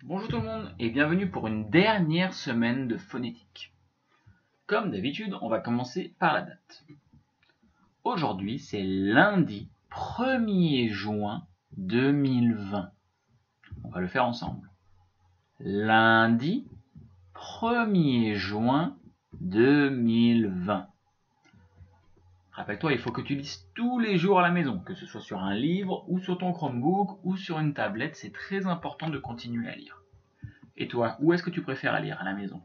Bonjour tout le monde et bienvenue pour une dernière semaine de phonétique. Comme d'habitude, on va commencer par la date. Aujourd'hui, c'est lundi 1er juin 2020. On va le faire ensemble. Lundi 1er juin 2020. Rappelle-toi, il faut que tu lises tous les jours à la maison, que ce soit sur un livre ou sur ton Chromebook ou sur une tablette. C'est très important de continuer à lire. Et toi, où est-ce que tu préfères lire à la maison?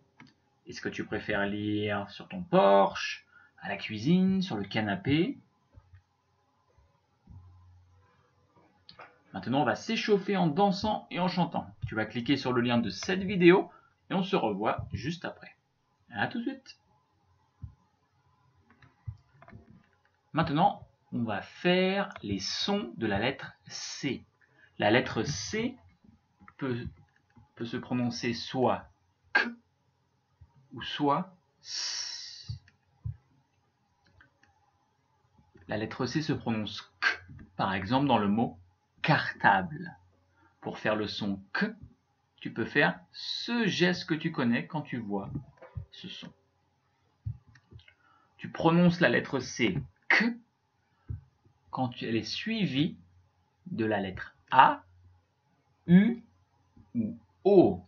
Est-ce que tu préfères lire sur ton porche, à la cuisine, sur le canapé? Maintenant, on va s'échauffer en dansant et en chantant. Tu vas cliquer sur le lien de cette vidéo et on se revoit juste après. À tout de suite. Maintenant, on va faire les sons de la lettre C. La lettre C peut se prononcer soit K ou soit S. La lettre C se prononce K, par exemple dans le mot cartable. Pour faire le son K, tu peux faire ce geste que tu connais quand tu vois ce son. Tu prononces la lettre C K quand elle est suivie de la lettre A, U ou O.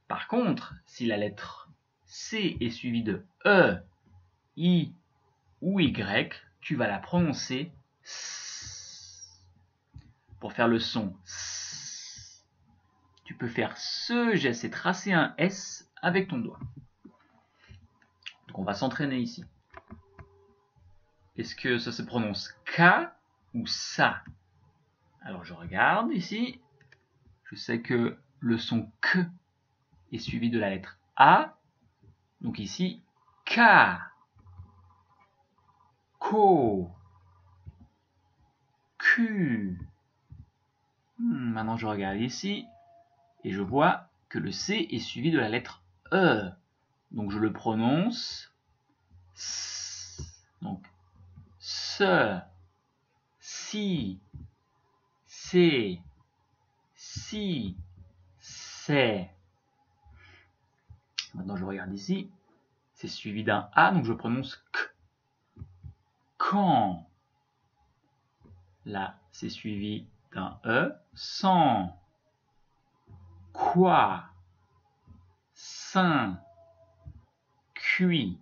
Par contre, si la lettre C est suivie de E, I ou Y, tu vas la prononcer S. Pour faire le son S, tu peux faire ce geste et tracer un S avec ton doigt. Donc on va s'entraîner ici. Est-ce que ça se prononce K ou SA? Alors je regarde ici. Je sais que le son K est suivi de la lettre A. Donc ici, K. Ko. Q. Maintenant je regarde ici. Et je vois que le C est suivi de la lettre E. Donc je le prononce S. Donc se, si, c'est, si, c'est. Maintenant je regarde ici. C'est suivi d'un A, donc je prononce K. Quand. Là, c'est suivi d'un E. Sans. Quoi. Saint. Cuit.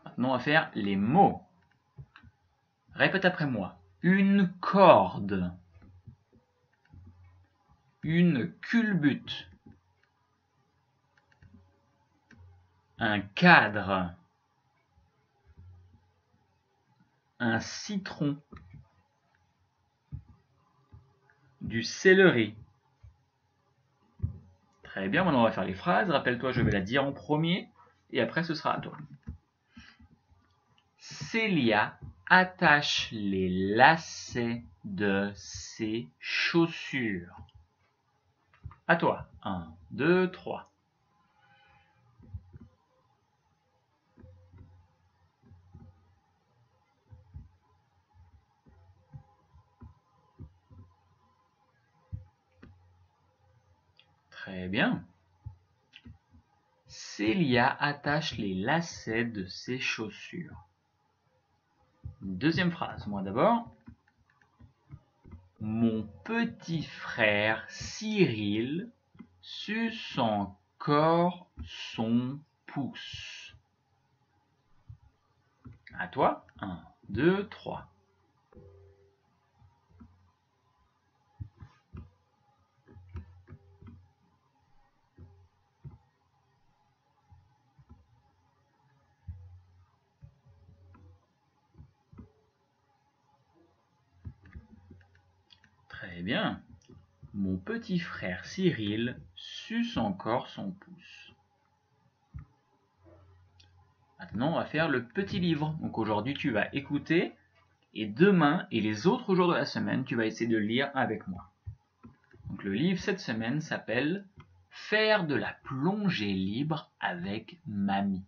Maintenant, on va faire les mots. Répète après moi. Une corde. Une culbute. Un cadre. Un citron. Du céleri. Très bien, maintenant on va faire les phrases. Rappelle-toi, je vais la dire en premier et après ce sera à toi. Célia attache les lacets de ses chaussures. À toi. 1, 2, 3. Très bien. Célia attache les lacets de ses chaussures. Deuxième phrase, moi d'abord. Mon petit frère Cyril suce encore son pouce. À toi. 1, 2, 3. Très bien. Mon petit frère Cyril suce encore son pouce. Maintenant, on va faire le petit livre. Donc aujourd'hui, tu vas écouter et demain et les autres jours de la semaine, tu vas essayer de lire avec moi. Donc le livre cette semaine s'appelle « Faire de la plongée libre avec mamie ».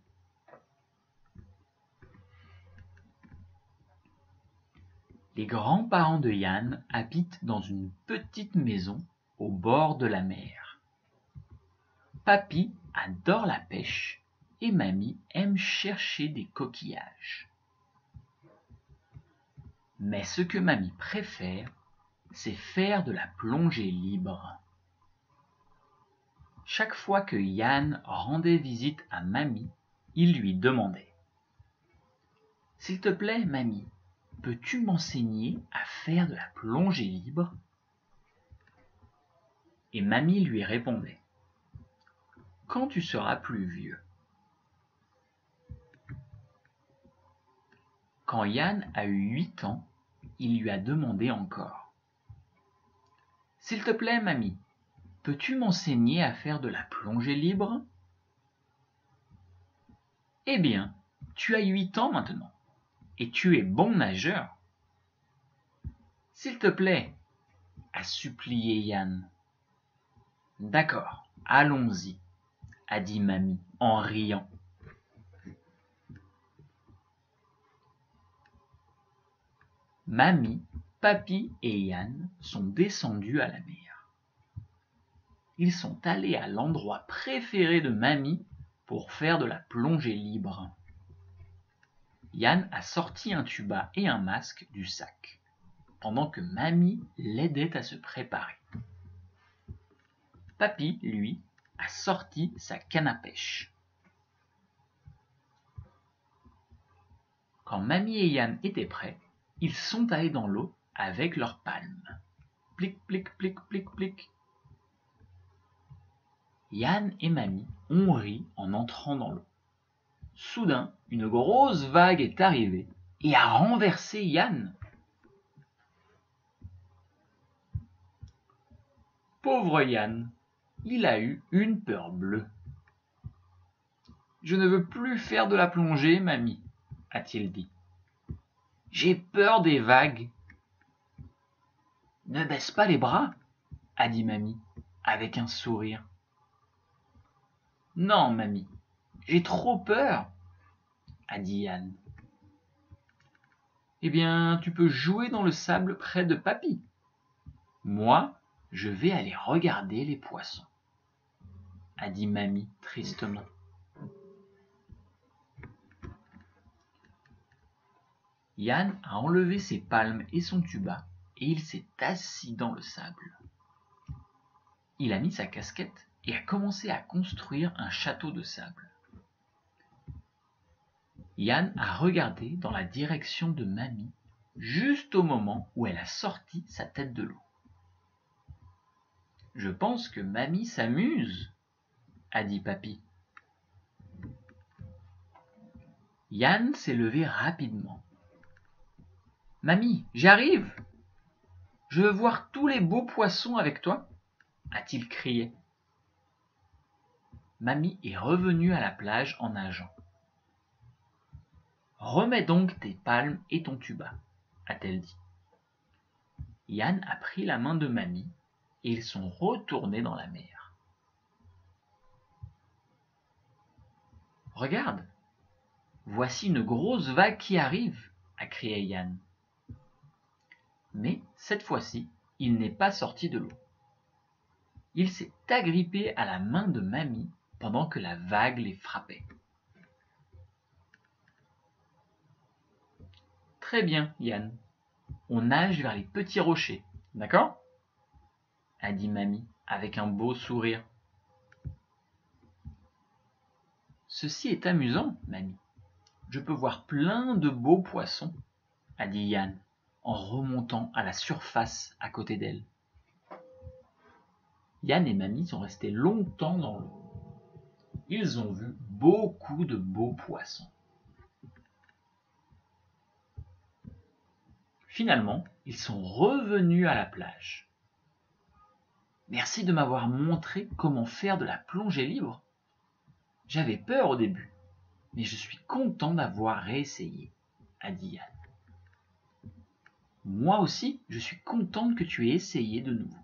Les grands-parents de Yann habitent dans une petite maison au bord de la mer. Papy adore la pêche et Mamie aime chercher des coquillages. Mais ce que Mamie préfère, c'est faire de la plongée libre. Chaque fois que Yann rendait visite à Mamie, il lui demandait « S'il te plaît, Mamie, peux-tu m'enseigner à faire de la plongée libre ?» Et Mamie lui répondait « Quand tu seras plus vieux. » Quand Yann a eu 8 ans, il lui a demandé encore « S'il te plaît, Mamie, peux-tu m'enseigner à faire de la plongée libre ?» Eh bien, tu as 8 ans maintenant, et tu es bon nageur. S'il te plaît, a supplié Yann. D'accord, allons-y, a dit Mamie en riant. Mamie, Papy et Yann sont descendus à la mer. Ils sont allés à l'endroit préféré de Mamie pour faire de la plongée libre. Yann a sorti un tuba et un masque du sac, pendant que Mamie l'aidait à se préparer. Papy, lui, a sorti sa canne à pêche. Quand Mamie et Yann étaient prêts, ils sont allés dans l'eau avec leurs palmes. Plic, plic, plic, plic, plic. Yann et Mamie ont ri en entrant dans l'eau. Soudain, une grosse vague est arrivée et a renversé Yann. Pauvre Yann, il a eu une peur bleue. « Je ne veux plus faire de la plongée, Mamie, » a-t-il dit. « J'ai peur des vagues. »« Ne baisse pas les bras, » a dit Mamie, avec un sourire. « Non, Mamie, j'ai trop peur, » a dit Yann. « Eh bien, tu peux jouer dans le sable près de Papy. Moi, je vais aller regarder les poissons, » a dit Mamie tristement. Yann a enlevé ses palmes et son tuba et il s'est assis dans le sable. Il a mis sa casquette et a commencé à construire un château de sable. Yann a regardé dans la direction de Mamie juste au moment où elle a sorti sa tête de l'eau. « Je pense que Mamie s'amuse, » a dit Papy. Yann s'est levé rapidement. « Mamie, j'arrive! Je veux voir tous les beaux poissons avec toi, » a-t-il crié. Mamie est revenue à la plage en nageant. « Remets donc tes palmes et ton tuba, » a-t-elle dit. Yann a pris la main de Mamie et ils sont retournés dans la mer. « Regarde, voici une grosse vague qui arrive, » a crié Yann. Mais cette fois-ci, il n'est pas sorti de l'eau. Il s'est agrippé à la main de Mamie pendant que la vague les frappait. « Très bien, Yann, on nage vers les petits rochers, d'accord ?» a dit Mamie avec un beau sourire. « Ceci est amusant, Mamie. Je peux voir plein de beaux poissons, » a dit Yann en remontant à la surface à côté d'elle. Yann et Mamie sont restés longtemps dans l'eau. Ils ont vu beaucoup de beaux poissons. Finalement, ils sont revenus à la plage. « Merci de m'avoir montré comment faire de la plongée libre. J'avais peur au début, mais je suis content d'avoir réessayé, » a dit Yann. « Moi aussi, je suis contente que tu aies essayé de nouveau.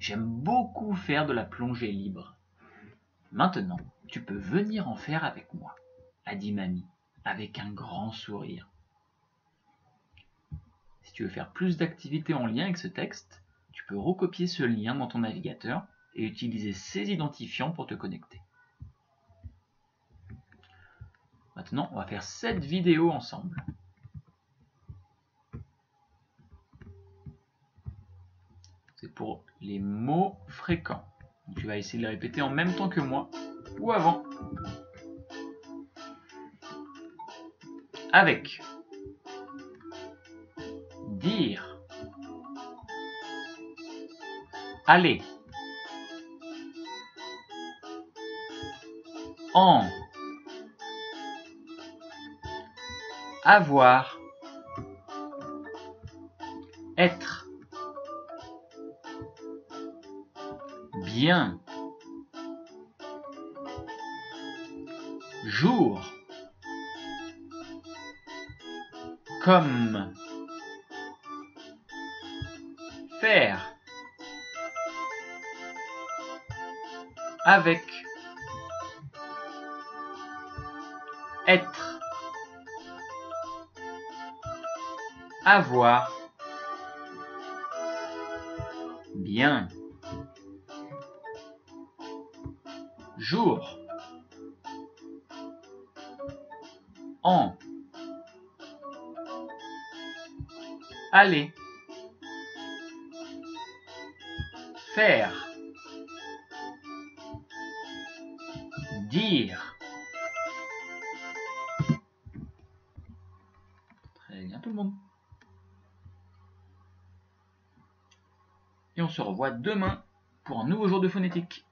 J'aime beaucoup faire de la plongée libre. Maintenant, tu peux venir en faire avec moi, » a dit Mamie avec un grand sourire. « Si tu veux faire plus d'activités en lien avec ce texte, tu peux recopier ce lien dans ton navigateur et utiliser ces identifiants pour te connecter. Maintenant, on va faire cette vidéo ensemble. C'est pour les mots fréquents. Donc, tu vas essayer de les répéter en même temps que moi ou avant. Avec. Dire. Aller. En. Avoir. Être. Bien. Jour. Comme. Faire. Avec. Être. Avoir. Bien. Jour. En. Aller. Faire. Dire. Très bien tout le monde. Et on se revoit demain pour un nouveau jour de phonétique.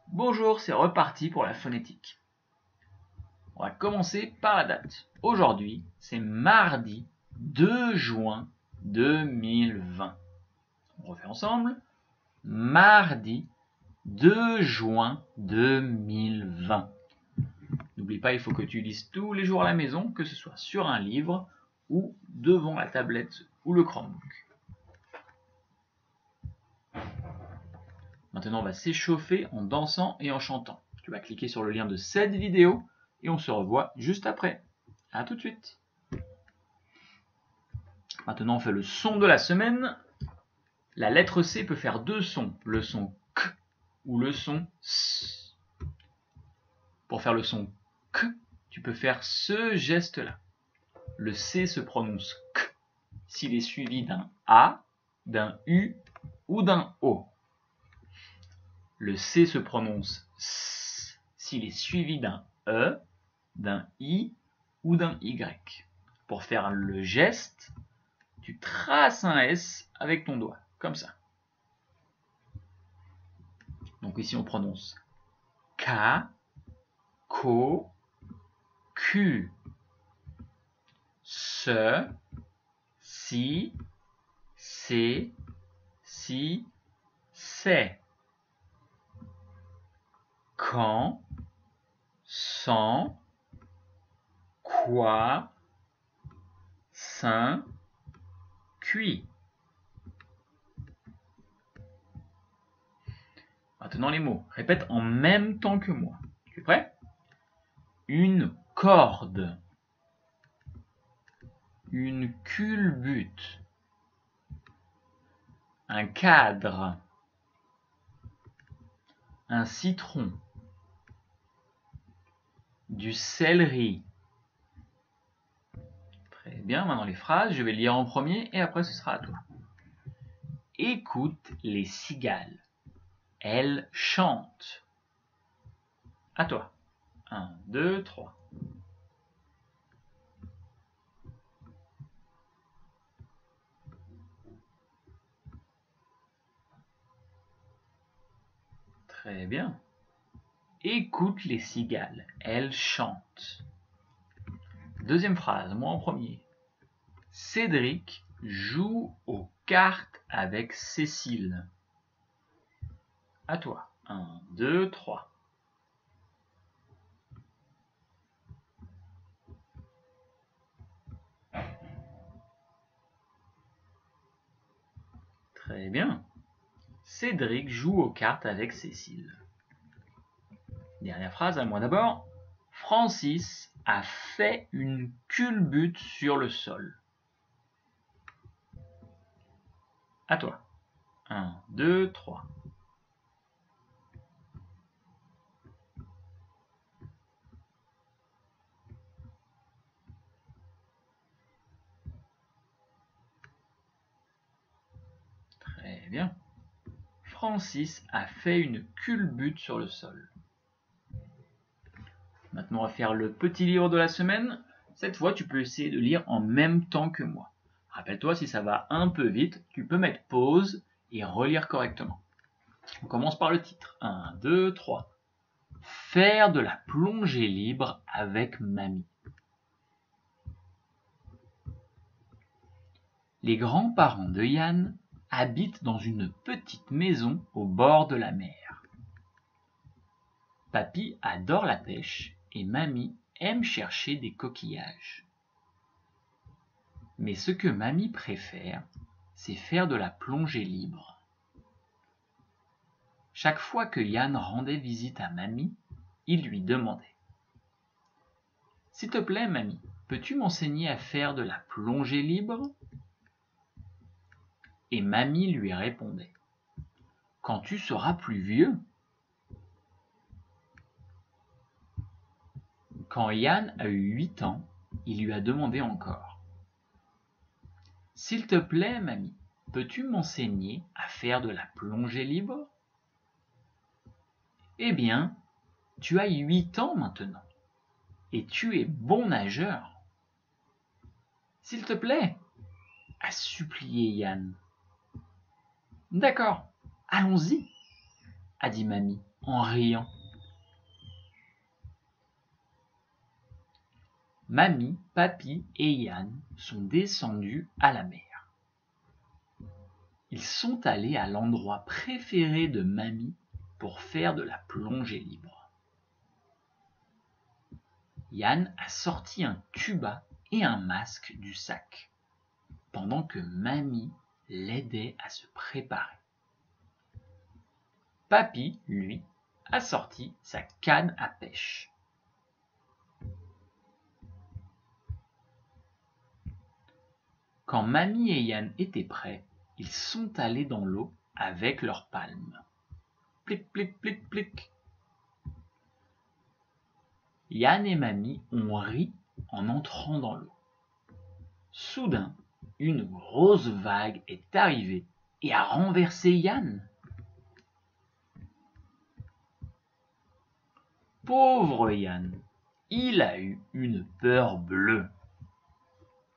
Bonjour, c'est reparti pour la phonétique. On va commencer par la date. Aujourd'hui, c'est mardi 2 juin 2020. On refait ensemble. Mardi 2 juin 2020. N'oublie pas, il faut que tu lises tous les jours à la maison, que ce soit sur un livre ou devant la tablette ou le Chromebook. Maintenant, on va s'échauffer en dansant et en chantant. Tu vas cliquer sur le lien de cette vidéo et on se revoit juste après. A tout de suite. Maintenant, on fait le son de la semaine. La lettre C peut faire deux sons, le son K ou le son S. Pour faire le son K, tu peux faire ce geste-là. Le C se prononce K s'il est suivi d'un A, d'un U ou d'un O. Le C se prononce S s'il est suivi d'un E, d'un I ou d'un Y. Pour faire le geste, tu traces un S avec ton doigt, comme ça. Donc ici on prononce K, Ko, Q, Se, Si, C'est, Si, C'est. Quand, sans, quoi, saint, cuit. Maintenant les mots. Répète en même temps que moi. Tu es prêt? Une corde. Une culbute. Un cadre. Un citron. Du céleri. Très bien, maintenant les phrases, je vais lire en premier et après ce sera à toi. Écoute les cigales. Elles chantent. À toi. 1, 2, 3. Très bien. Écoute les cigales. Elles chantent. Deuxième phrase, moi en premier. Cédric joue aux cartes avec Cécile. À toi. 1, 2, 3. Très bien. Cédric joue aux cartes avec Cécile. Dernière phrase, à moi d'abord. Francis a fait une culbute sur le sol. À toi. 1, 2, 3. Très bien. Francis a fait une culbute sur le sol. Maintenant, on va faire le petit livre de la semaine. Cette fois, tu peux essayer de lire en même temps que moi. Rappelle-toi, si ça va un peu vite, tu peux mettre pause et relire correctement. On commence par le titre. 1, 2, 3. Faire de la plongée libre avec mamie. Les grands-parents de Yann habitent dans une petite maison au bord de la mer. Papy adore la pêche et mamie aime chercher des coquillages. Mais ce que mamie préfère, c'est faire de la plongée libre. Chaque fois que Yann rendait visite à mamie, il lui demandait « S'il te plaît, mamie, peux-tu m'enseigner à faire de la plongée libre ?» Et mamie lui répondait « Quand tu seras plus vieux ?» Quand Yann a eu 8 ans, il lui a demandé encore « S'il te plaît, mamie, peux-tu m'enseigner à faire de la plongée libre ?» Eh bien, tu as 8 ans maintenant, et tu es bon nageur. S'il te plaît, a supplié Yann. D'accord, allons-y, a dit mamie en riant. Mamie, papy et Yann sont descendus à la mer. Ils sont allés à l'endroit préféré de mamie pour faire de la plongée libre. Yann a sorti un tuba et un masque du sac, pendant que mamie l'aidait à se préparer. Papy, lui, a sorti sa canne à pêche. Quand mamie et Yann étaient prêts, ils sont allés dans l'eau avec leurs palmes. Plic, plic, plic, plic. Yann et mamie ont ri en entrant dans l'eau. Soudain, une grosse vague est arrivée et a renversé Yann. Pauvre Yann, il a eu une peur bleue.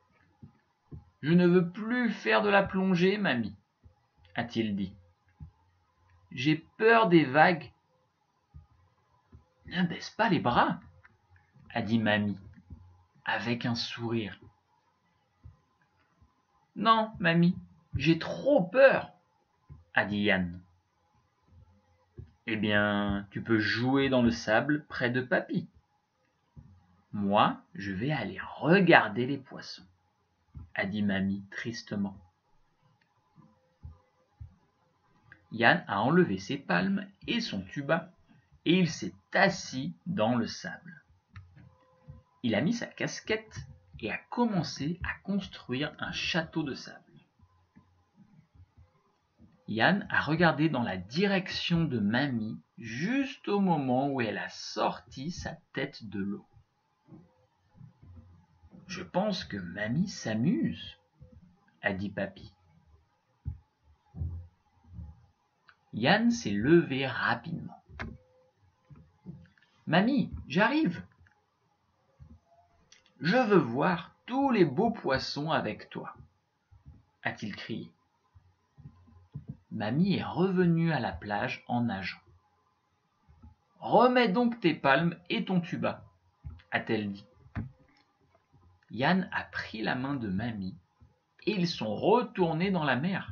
« Je ne veux plus faire de la plongée, mamie, » a-t-il dit. « J'ai peur des vagues. »« Ne baisse pas les bras, » a dit mamie, avec un sourire. « Non, mamie, j'ai trop peur, » a dit Yann. « Eh bien, tu peux jouer dans le sable près de papy. Moi, je vais aller regarder les poissons, » a dit mamie tristement. Yann a enlevé ses palmes et son tuba et il s'est assis dans le sable. Il a mis sa casquette et a commencé à construire un château de sable. Yann a regardé dans la direction de mamie juste au moment où elle a sorti sa tête de l'eau. « Je pense que mamie s'amuse, » a dit papy. Yann s'est levé rapidement. « Mamie, j'arrive !»« Je veux voir tous les beaux poissons avec toi, » a-t-il crié. Mamie est revenue à la plage en nageant. « Remets donc tes palmes et ton tuba, » a-t-elle dit. Yann a pris la main de mamie et ils sont retournés dans la mer.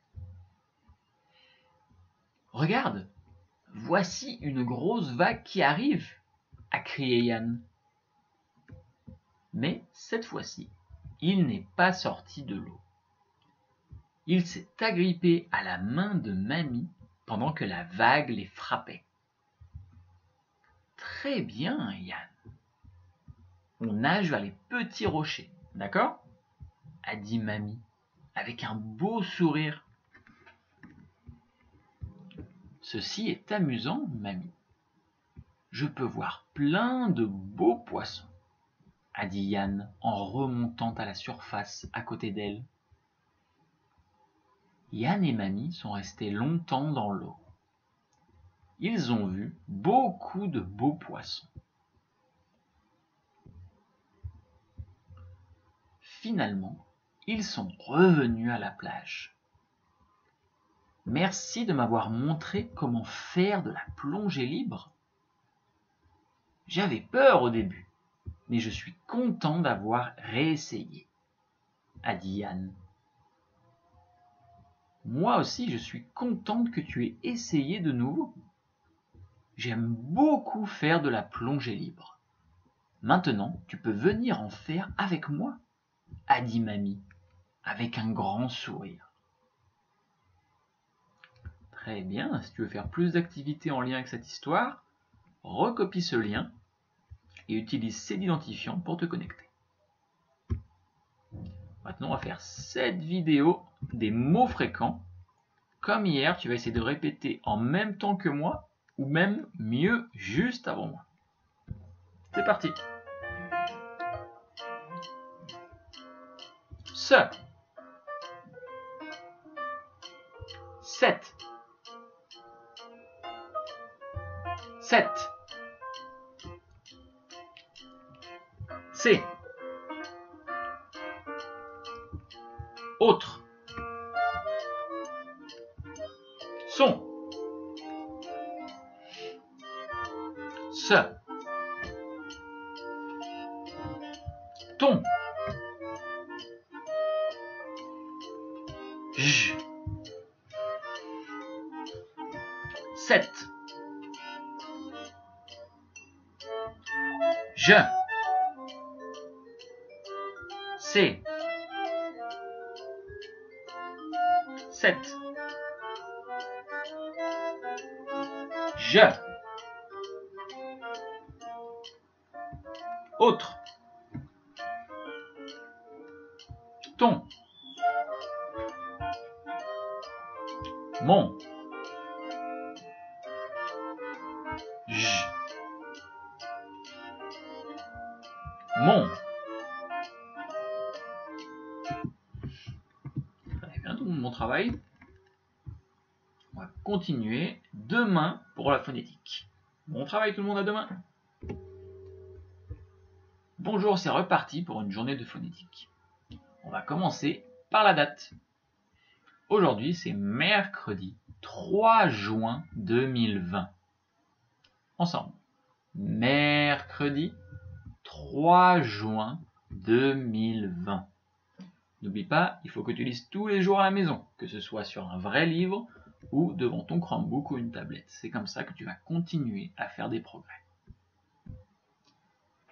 « Regarde, voici une grosse vague qui arrive, » a crié Yann. Mais cette fois-ci, il n'est pas sorti de l'eau. Il s'est agrippé à la main de mamie pendant que la vague les frappait. Très bien, Yann. On nage vers les petits rochers, d'accord? A dit Mamie, avec un beau sourire. Ceci est amusant, Mamie. Je peux voir plein de beaux poissons, a dit Yann en remontant à la surface à côté d'elle. Yann et Mamie sont restés longtemps dans l'eau. Ils ont vu beaucoup de beaux poissons. Finalement, ils sont revenus à la plage. Merci de m'avoir montré comment faire de la plongée libre. J'avais peur au début, mais je suis content d'avoir réessayé, a dit Yann. Moi aussi, je suis contente que tu aies essayé de nouveau. J'aime beaucoup faire de la plongée libre. Maintenant, tu peux venir en faire avec moi, a dit Mamie, avec un grand sourire. Très bien, si tu veux faire plus d'activités en lien avec cette histoire, recopie ce lien et utilise cet identifiant pour te connecter. Maintenant, on va faire cette vidéo des mots fréquents. Comme hier, tu vas essayer de répéter en même temps que moi, ou même mieux, juste avant moi. C'est parti. Se. 7. 7. C'est. Autre. Son. Se. Ton. J. 7. Je. C'est. 7. Je. Autre. Ton. Mon. J. Mon. Très bien, tout le monde, bon travail. On va continuer demain pour la phonétique. Bon travail tout le monde, à demain. Bonjour, c'est reparti pour une journée de phonétique. On va commencer par la date. Aujourd'hui, c'est mercredi 3 juin 2020. Ensemble. Mercredi 3 juin 2020. N'oublie pas, il faut que tu lises tous les jours à la maison, que ce soit sur un vrai livre ou devant ton Chromebook ou une tablette. C'est comme ça que tu vas continuer à faire des progrès.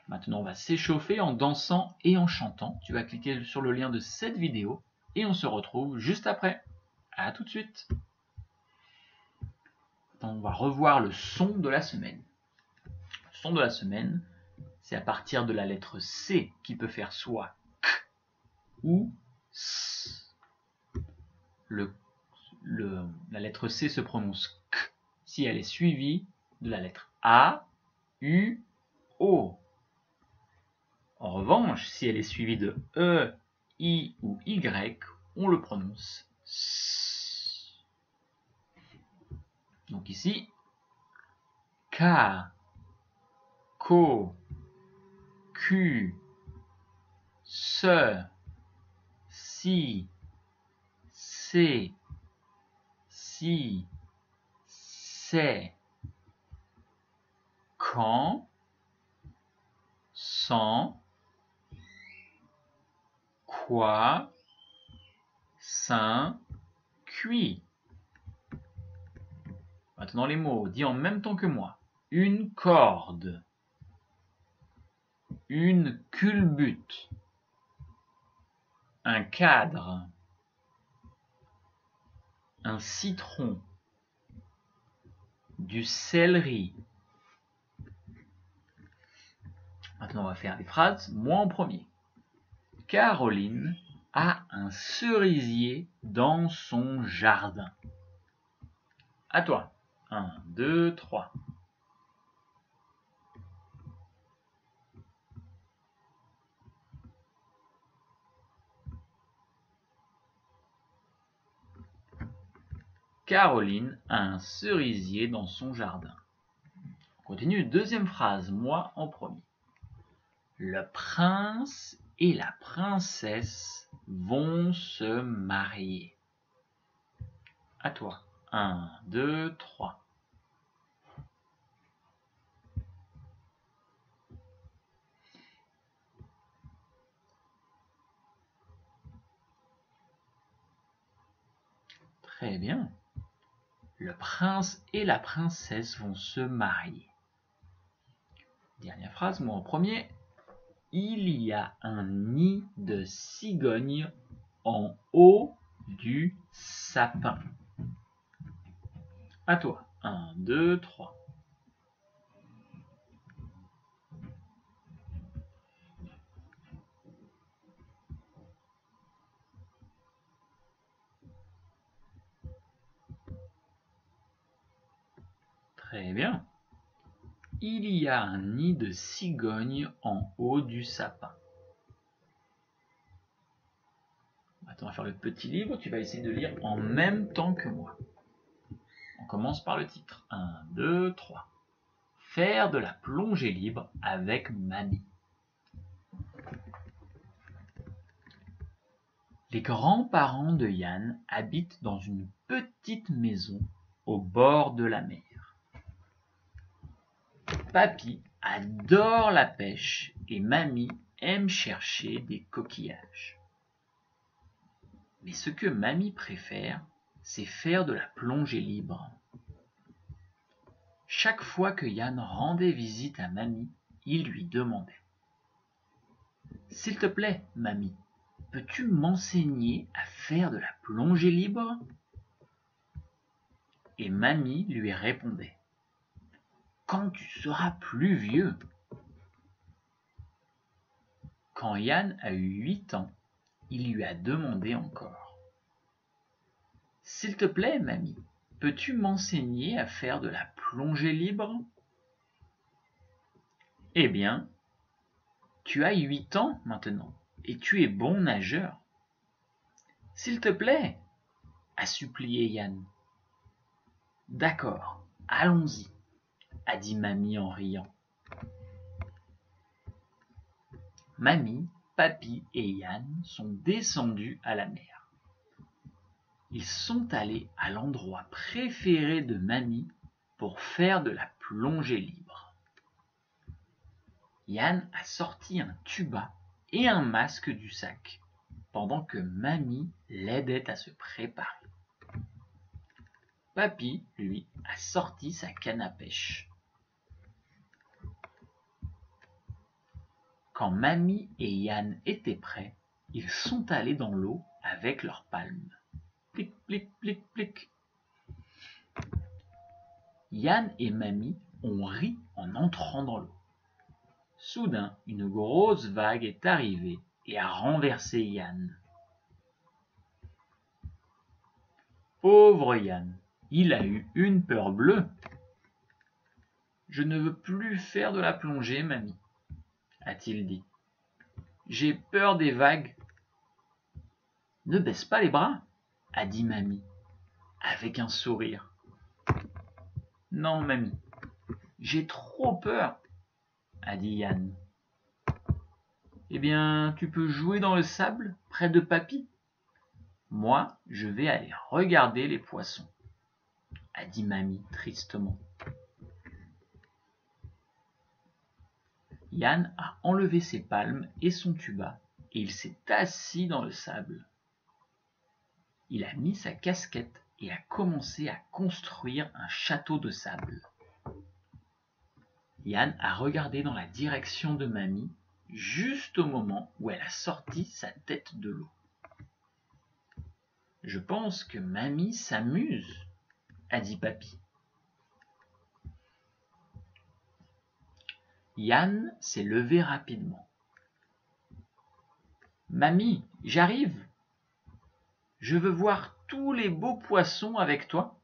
Maintenant, on va s'échauffer en dansant et en chantant. Tu vas cliquer sur le lien de cette vidéo et on se retrouve juste après. À tout de suite. Maintenant, on va revoir le son de la semaine. Le son de la semaine, c'est à partir de la lettre C qui peut faire soit K ou S. La lettre C se prononce K si elle est suivie de la lettre A, U, O. En revanche, si elle est suivie de E, I ou Y, on le prononce S. Donc ici, K, Ko, Q, Se, Si, C'est, Si, C'est, Quand, Sans, Quoi, Saint, Cuit. Maintenant les mots, dis en même temps que moi. Une corde, une culbute, un cadre, un citron, du céleri, Maintenant, on va faire les phrases, moi en premier. Caroline a un cerisier dans son jardin. À toi. 1, 2, 3. Caroline a un cerisier dans son jardin. On continue, deuxième phrase, moi en premier. Le prince et la princesse vont se marier. À toi. 1, 2, 3. Très bien. Le prince et la princesse vont se marier. Dernière phrase, moi en premier. Il y a un nid de cigogne en haut du sapin. À toi. 1, 2, 3. Très bien. Il y a un nid de cigogne en haut du sapin. Maintenant, on va faire le petit livre. Tu vas essayer de lire en même temps que moi. On commence par le titre. 1, 2, 3. Faire de la plongée libre avec mamie. Les grands-parents de Yann habitent dans une petite maison au bord de la mer. Papy adore la pêche et mamie aime chercher des coquillages. Mais ce que mamie préfère, c'est faire de la plongée libre. Chaque fois que Yann rendait visite à mamie, il lui demandait « S'il te plaît, mamie, peux-tu m'enseigner à faire de la plongée libre ?» Et mamie lui répondait « Quand tu seras plus vieux !» Quand Yann a eu 8 ans, il lui a demandé encore « S'il te plaît, mamie, peux-tu m'enseigner à faire de la plongée libre ?» Eh bien, tu as 8 ans maintenant et tu es bon nageur. S'il te plaît, a supplié Yann. D'accord, allons-y, a dit mamie en riant. Mamie, papy et Yann sont descendus à la mer. Ils sont allés à l'endroit préféré de mamie pour faire de la plongée libre. Yann a sorti un tuba et un masque du sac, pendant que mamie l'aidait à se préparer. Papy, lui, a sorti sa canne à pêche. Quand mamie et Yann étaient prêts, ils sont allés dans l'eau avec leurs palmes. Plic, plic, plic, plic. Yann et mamie ont ri en entrant dans l'eau. Soudain, une grosse vague est arrivée et a renversé Yann. Pauvre Yann, il a eu une peur bleue. Je ne veux plus faire de la plongée, mamie, a-t-il dit. J'ai peur des vagues. Ne baisse pas les bras, a dit mamie, avec un sourire. Non, mamie, j'ai trop peur, a dit Yann. Eh bien, tu peux jouer dans le sable près de papy. Moi, je vais aller regarder les poissons, a dit mamie tristement. Yann a enlevé ses palmes et son tuba et il s'est assis dans le sable. Il a mis sa casquette et a commencé à construire un château de sable. Yann a regardé dans la direction de mamie juste au moment où elle a sorti sa tête de l'eau. Je pense que mamie s'amuse, a dit papy. Yann s'est levé rapidement. « Mamie, j'arrive. Je veux voir tous les beaux poissons avec toi, »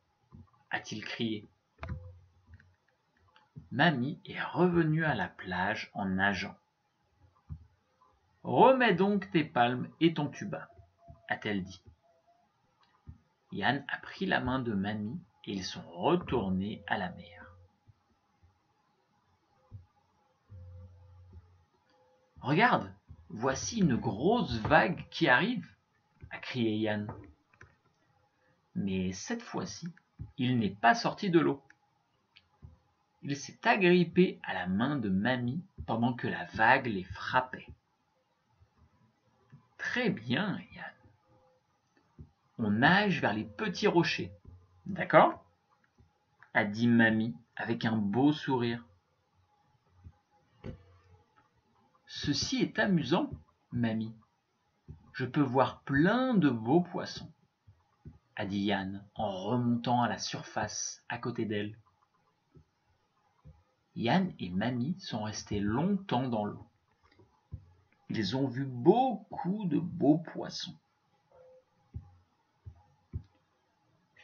a-t-il crié. Mamie est revenue à la plage en nageant. « Remets donc tes palmes et ton tuba, » a-t-elle dit. Yann a pris la main de Mamie et ils sont retournés à la mer. « Regarde, voici une grosse vague qui arrive, » a crié Yann. Mais cette fois-ci, il n'est pas sorti de l'eau. Il s'est agrippé à la main de Mamie pendant que la vague les frappait. « Très bien, Yann. On nage vers les petits rochers, d'accord ?» a dit Mamie avec un beau sourire. « Ceci est amusant, Mamie. Je peux voir plein de beaux poissons, » a dit Yann en remontant à la surface à côté d'elle. Yann et Mamie sont restés longtemps dans l'eau. Ils ont vu beaucoup de beaux poissons.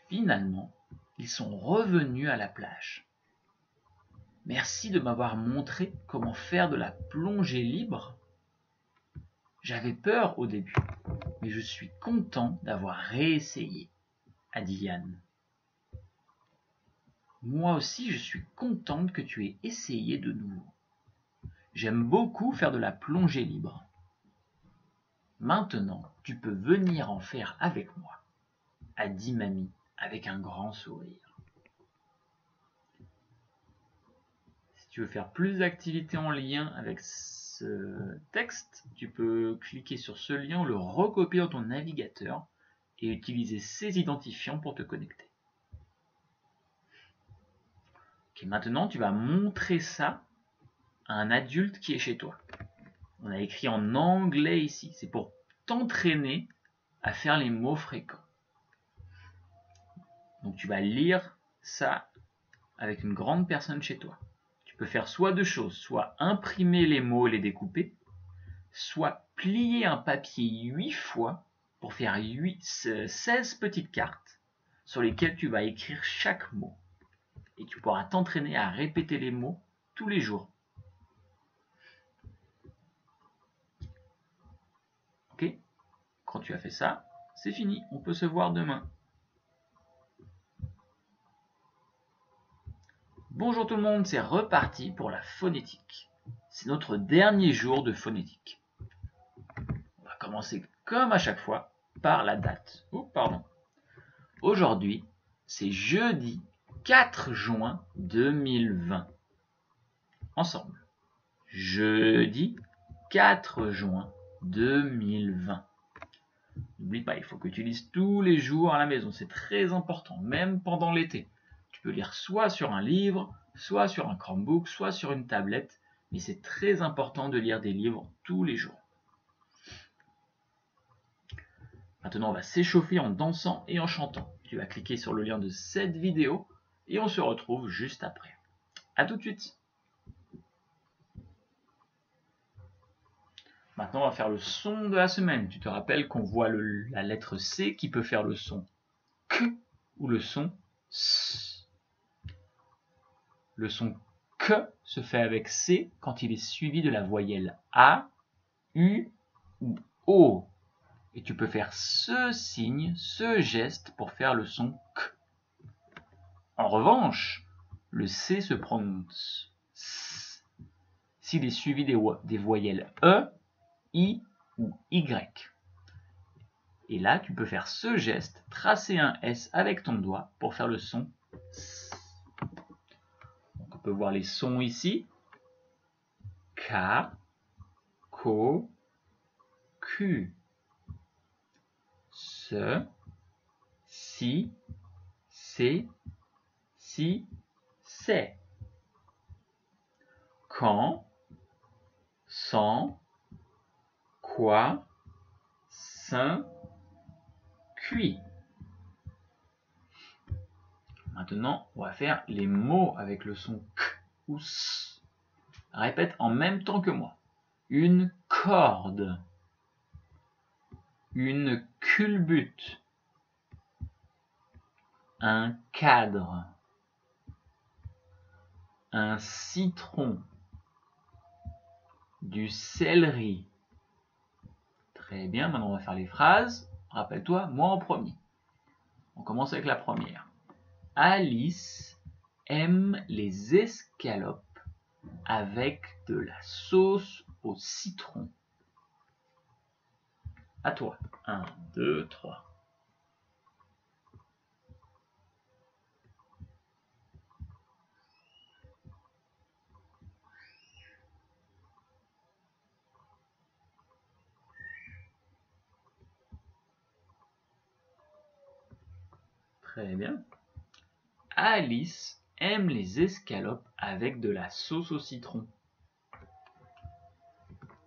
Finalement, ils sont revenus à la plage. « Merci de m'avoir montré comment faire de la plongée libre. J'avais peur au début, mais je suis content d'avoir réessayé, » a dit Yann. « Moi aussi, je suis contente que tu aies essayé de nouveau. J'aime beaucoup faire de la plongée libre. Maintenant, tu peux venir en faire avec moi, » a dit Mamie avec un grand sourire. Si tu veux faire plus d'activités en lien avec ce texte, tu peux cliquer sur ce lien ou le recopier dans ton navigateur et utiliser ces identifiants pour te connecter. Okay, maintenant, tu vas montrer ça à un adulte qui est chez toi. On a écrit en anglais ici. C'est pour t'entraîner à faire les mots fréquents. Donc, tu vas lire ça avec une grande personne chez toi. Tu peux faire soit deux choses, soit imprimer les mots et les découper, soit plier un papier 8 fois pour faire 16 petites cartes sur lesquelles tu vas écrire chaque mot. Et tu pourras t'entraîner à répéter les mots tous les jours. Ok ? Quand tu as fait ça, c'est fini. On peut se voir demain. Bonjour tout le monde, c'est reparti pour la phonétique. C'est notre dernier jour de phonétique. On va commencer comme à chaque fois par la date. Aujourd'hui, c'est jeudi 4 juin 2020. Ensemble. Jeudi 4 juin 2020. N'oublie pas, il faut que tu lises tous les jours à la maison. C'est très important, même pendant l'été. Tu peux lire soit sur un livre, soit sur un Chromebook, soit sur une tablette. Mais c'est très important de lire des livres tous les jours. Maintenant, on va s'échauffer en dansant et en chantant. Tu vas cliquer sur le lien de cette vidéo et on se retrouve juste après. À tout de suite. Maintenant, on va faire le son de la semaine. Tu te rappelles qu'on voit la lettre C qui peut faire le son K ou le son S. Le son K se fait avec C quand il est suivi de la voyelle A, U ou O. Et tu peux faire ce signe, ce geste pour faire le son K. En revanche, le C se prononce S s'il est suivi des voyelles E, I ou Y. Et là, tu peux faire ce geste, tracer un S avec ton doigt pour faire le son S. Donc, on peut voir les sons ici. K, Ko, Q. Se, si, c'est, si, c'est. Quand, sans, quoi, sain, cuit. Maintenant, on va faire les mots avec le son K ou S. Répète en même temps que moi. Une corde. Une culbute. Un cadre. Un citron. Du céleri. Très bien, maintenant on va faire les phrases. Rappelle-toi, moi en premier. On commence avec la première. Alice aime les escalopes avec de la sauce au citron. À toi. 1, 2, 3. Très bien. Alice aime les escalopes avec de la sauce au citron.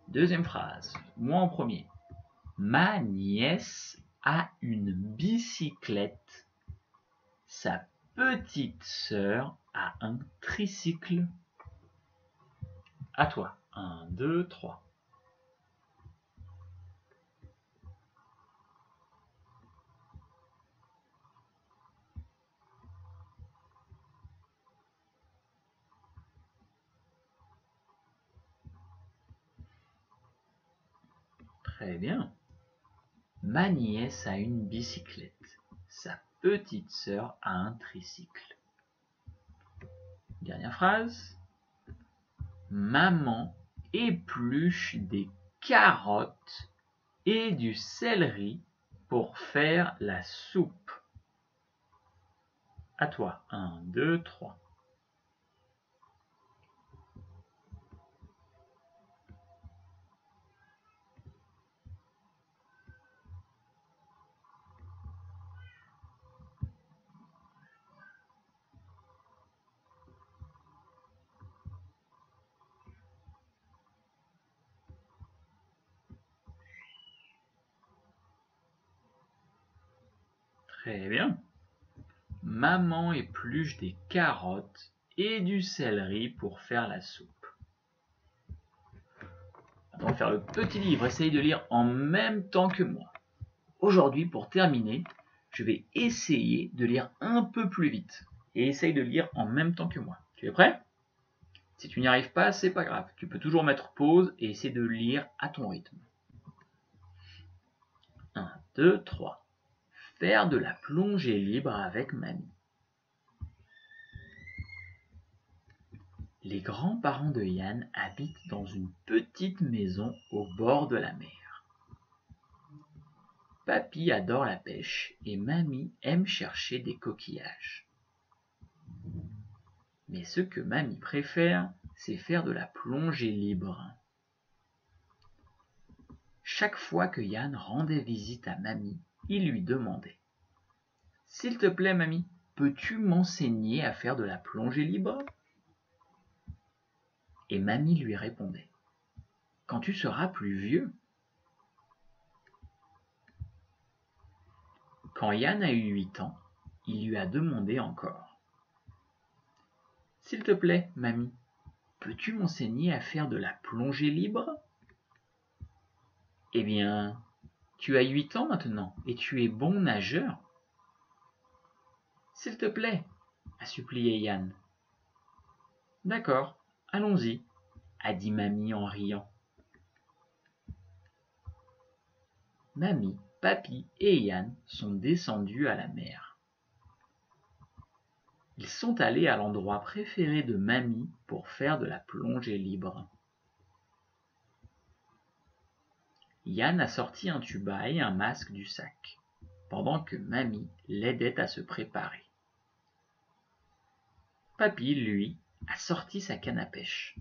Deuxième phrase. Moi en premier. Ma nièce a une bicyclette. Sa petite sœur a un tricycle. À toi. 1, 2, 3. Très bien. Ma nièce a une bicyclette. Sa petite sœur a un tricycle. Dernière phrase. Maman épluche des carottes et du céleri pour faire la soupe. À toi. 1, 2, 3. Très bien. Maman épluche des carottes et du céleri pour faire la soupe. On va faire le petit livre. Essaye de lire en même temps que moi. Aujourd'hui, pour terminer, je vais essayer de lire un peu plus vite. Et essaye de lire en même temps que moi. Tu es prêt? Si tu n'y arrives pas, c'est pas grave. Tu peux toujours mettre pause et essayer de lire à ton rythme. 1, 2, 3. Faire de la plongée libre avec mamie. Les grands-parents de Yann habitent dans une petite maison au bord de la mer. Papy adore la pêche et mamie aime chercher des coquillages. Mais ce que mamie préfère, c'est faire de la plongée libre. Chaque fois que Yann rendait visite à mamie, il lui demandait « S'il te plaît, mamie, peux-tu m'enseigner à faire de la plongée libre ?» Et mamie lui répondait « Quand tu seras plus vieux. » Quand Yann a eu 8 ans, il lui a demandé encore « S'il te plaît, mamie, peux-tu m'enseigner à faire de la plongée libre ?» Eh bien, tu as 8 ans maintenant et tu es bon nageur. S'il te plaît, a supplié Yann. D'accord, allons-y, a dit mamie en riant. Mamie, papy et Yann sont descendus à la mer. Ils sont allés à l'endroit préféré de mamie pour faire de la plongée libre. Yann a sorti un tuba et un masque du sac, pendant que mamie l'aidait à se préparer. Papy, lui, a sorti sa canne à pêche.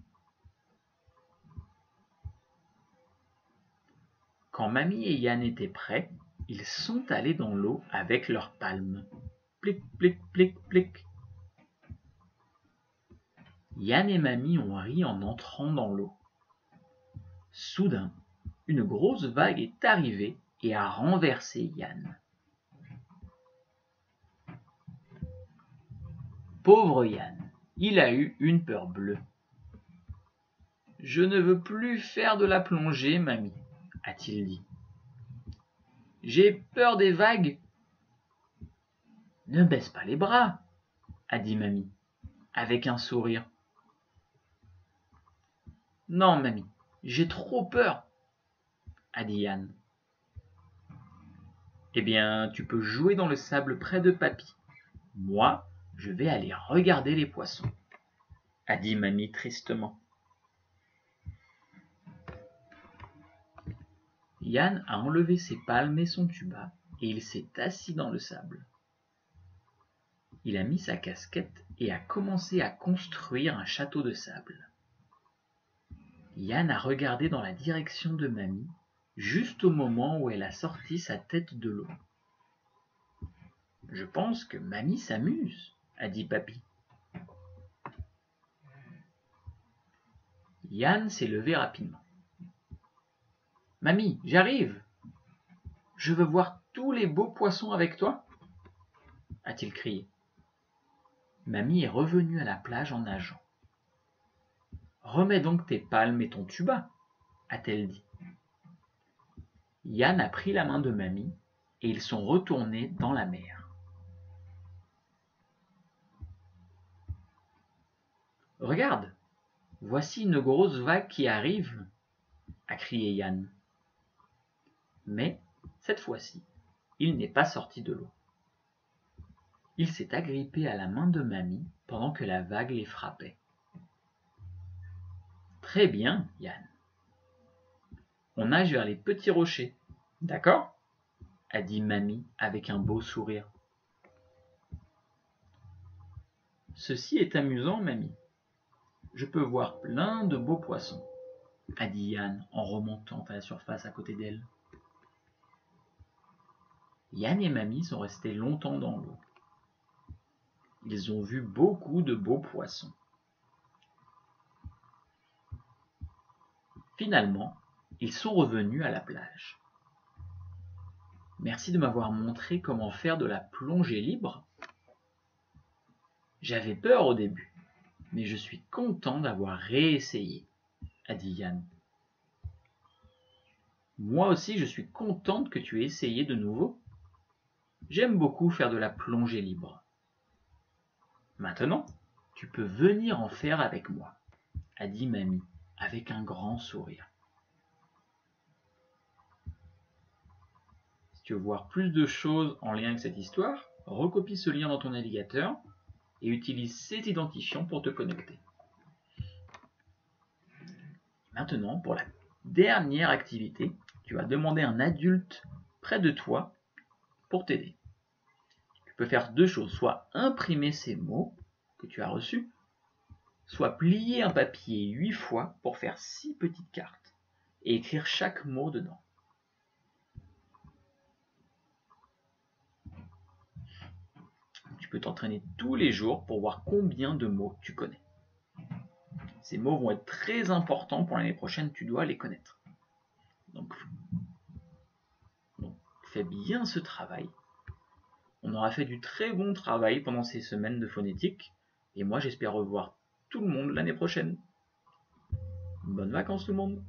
Quand mamie et Yann étaient prêts, ils sont allés dans l'eau avec leurs palmes. Plic, plic, plic, plic. Yann et mamie ont ri en entrant dans l'eau. Soudain, une grosse vague est arrivée et a renversé Yann. Pauvre Yann, il a eu une peur bleue. Je ne veux plus faire de la plongée, mamie, a-t-il dit. J'ai peur des vagues. Ne baisse pas les bras, a dit mamie, avec un sourire. Non, mamie, j'ai trop peur, a dit Yann. Eh bien, tu peux jouer dans le sable près de papy. Moi, je vais aller regarder les poissons, a dit mamie tristement. Yann a enlevé ses palmes et son tuba et il s'est assis dans le sable. Il a mis sa casquette et a commencé à construire un château de sable. Yann a regardé dans la direction de mamie, juste au moment où elle a sorti sa tête de l'eau. « Je pense que mamie s'amuse, » a dit papy. Yann s'est levé rapidement. « Mamie, j'arrive. Je veux voir tous les beaux poissons avec toi, » a-t-il crié. Mamie est revenue à la plage en nageant. « Remets donc tes palmes et ton tuba, » a-t-elle dit. Yann a pris la main de mamie et ils sont retournés dans la mer. « Regarde, voici une grosse vague qui arrive, » a crié Yann. Mais, cette fois-ci, il n'est pas sorti de l'eau. Il s'est agrippé à la main de mamie pendant que la vague les frappait. « Très bien, Yann. On nage vers les petits rochers, d'accord ?» a dit mamie avec un beau sourire. « Ceci est amusant, mamie. Je peux voir plein de beaux poissons, » a dit Yann en remontant à la surface à côté d'elle. Yann et mamie sont restés longtemps dans l'eau. Ils ont vu beaucoup de beaux poissons. Finalement, ils sont revenus à la plage. « Merci de m'avoir montré comment faire de la plongée libre. J'avais peur au début, mais je suis content d'avoir réessayé, » a dit Yann. « Moi aussi, je suis contente que tu aies essayé de nouveau. J'aime beaucoup faire de la plongée libre. Maintenant, tu peux venir en faire avec moi, » a dit mamie avec un grand sourire. Si tu veux voir plus de choses en lien avec cette histoire, recopie ce lien dans ton navigateur et utilise cet identifiant pour te connecter. Maintenant, pour la dernière activité, tu vas demander à un adulte près de toi pour t'aider. Tu peux faire deux choses, soit imprimer ces mots que tu as reçus, soit plier un papier 8 fois pour faire 6 petites cartes et écrire chaque mot dedans. Tu peux t'entraîner tous les jours pour voir combien de mots tu connais. Ces mots vont être très importants pour l'année prochaine, tu dois les connaître. Donc fais bien ce travail. On aura fait du très bon travail pendant ces semaines de phonétique et moi j'espère revoir tout le monde l'année prochaine. Bonnes vacances tout le monde!